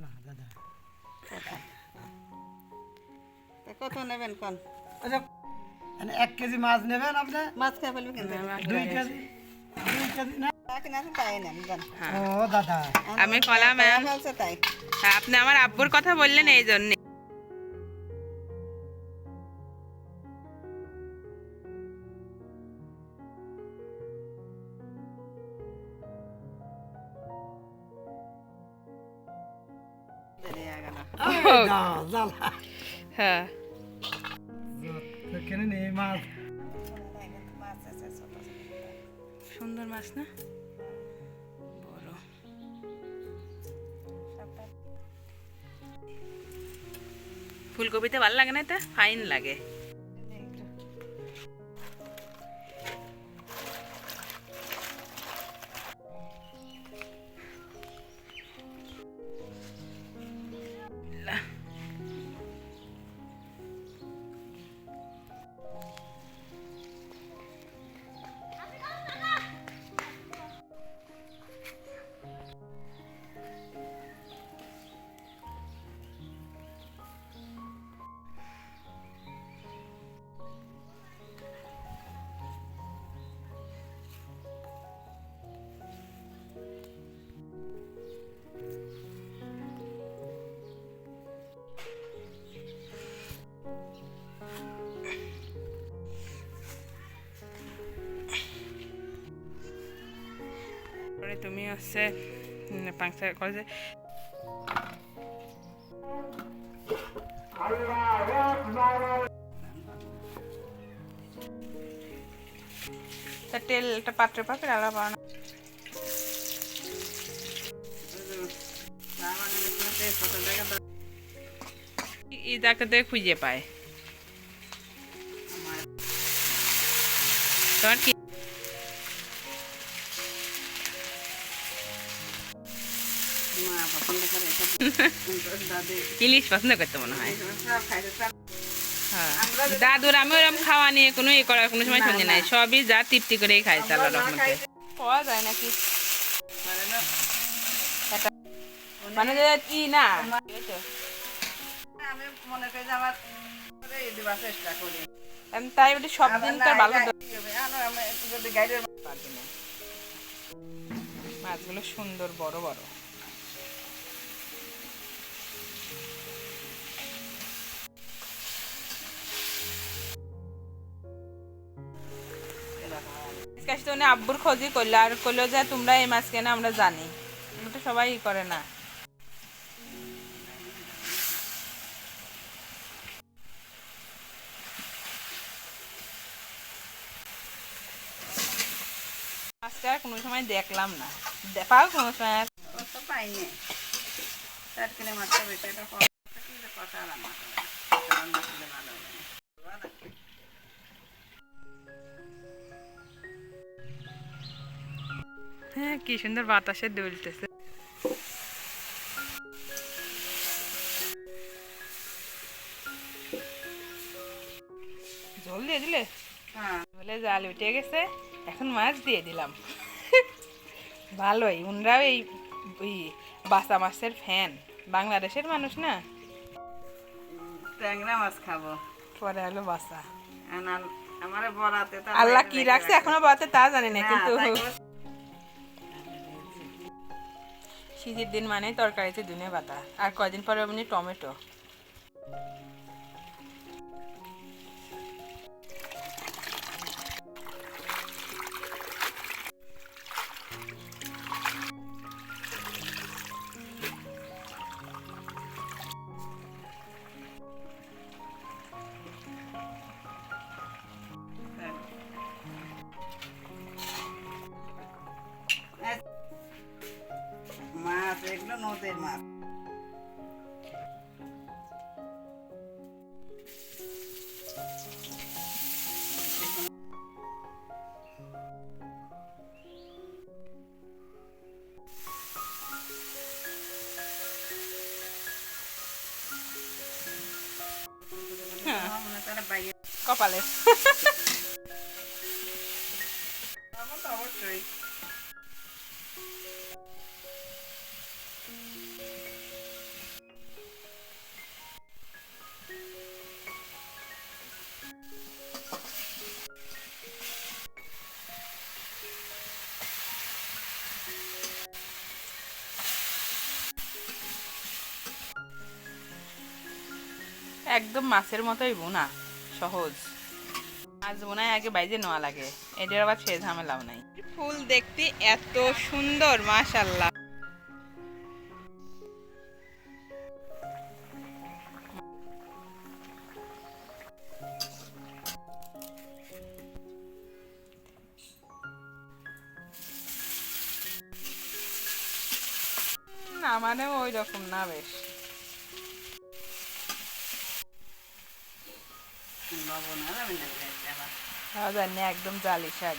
না দাদা কত নেবেন কোন? আচ্ছা 1 কেজি মাছ নেবেন আপনি? মাছ খাই ফেলবে কিন্তু 2 কেজি 2 কেজি না তাই নেন জান। ও দাদা আমি কলা ম্যাম, ফেলছে তাই আপনি আমার আব্বুর কথা বললেন এই জন্য। দেরি হয়ে গেল। না জ্বালা হ্যাঁ, কেন নেই মাছ মাছ আছে ছোট ছোট। সুন্দর মাছ না, বড়। সবটা ফুলকপিতে ভালো লাগে না, এটা ফাইন লাগে। পরে তুমি হচ্ছে পাংচা করে যে তেলটা পাত্রে পাবে আলাদা বানানো। এই জায়গাতে খুঁজে পায় তোমার কি মা পছন্দ করে দাদি ইলিশ পছন্দ করতে মনে হয়। সব খাইছে সব। হ্যাঁ, দাদুর আমি ওরকম খাওয়া নিয়ে কোনো ই করার কোনো সময় শুনি নাই, সবই যা তৃপ্তি করেই খাই চাল রকমতে পাওয়া যায় নাকি পারে না। মানে যে ই না আমি মনে করি যে আমার করে দিবার চেষ্টা করি। আমি তাই বলি সব দিন তো ভালো আমি যদি গাইডের পারবি না। মাছগুলো সুন্দর বড় বড়। কাছে তো উনি আব্বুর খোঁজই করলো আর করলো যে তোমরা এই মাছ কেন আমরা জানি, এগুলো তো সবাই ই করে না। মাছটা আর কোনো সময় দেখলাম না, দেখাও কোনো সময় আর। অত পাইনি। চার কিলো মাছটা বেশি এটা কষা রান্না করে। রান্না করলে ভালো হবে না। হ্যাঁ, কি সুন্দর বাতাসে দুলতেছে। জল দিয়ে দিলে হ্যাঁ বলে জাল উঠে গেছে, এখন মাছ দিয়ে দিলাম। ভালোই, উনরাও এই ওই বাসা মাছের ফ্যান, বাংলাদেশের মানুষ না। ট্যাংরা মাছ খাবো। পরে হলো বাসা। আমার বরাতে তো আল্লাহ কি রাখছে এখনো বাতে তা জানি না, কিন্তু শীতের দিন মানে তরকারিতে ধনে পাতা, আর কয়দিন পরে এমনি টমেটো। মাছ এগুলো নদীর মাছ। কপালে অবশ্যই একদম মাছের মতোই বোনা, সহজ। মাছ বোনায় আগে বাইজে নেওয়া লাগে, এটার আবার সে ঝামেলাও নাই। ফুল দেখতে এত সুন্দর, মাশাআল্লাহ। না মানে ওই রকম না, বেশ লবণ আর আমি না খাইতে আবার খাওয়া যায় না, একদম জালি শাক।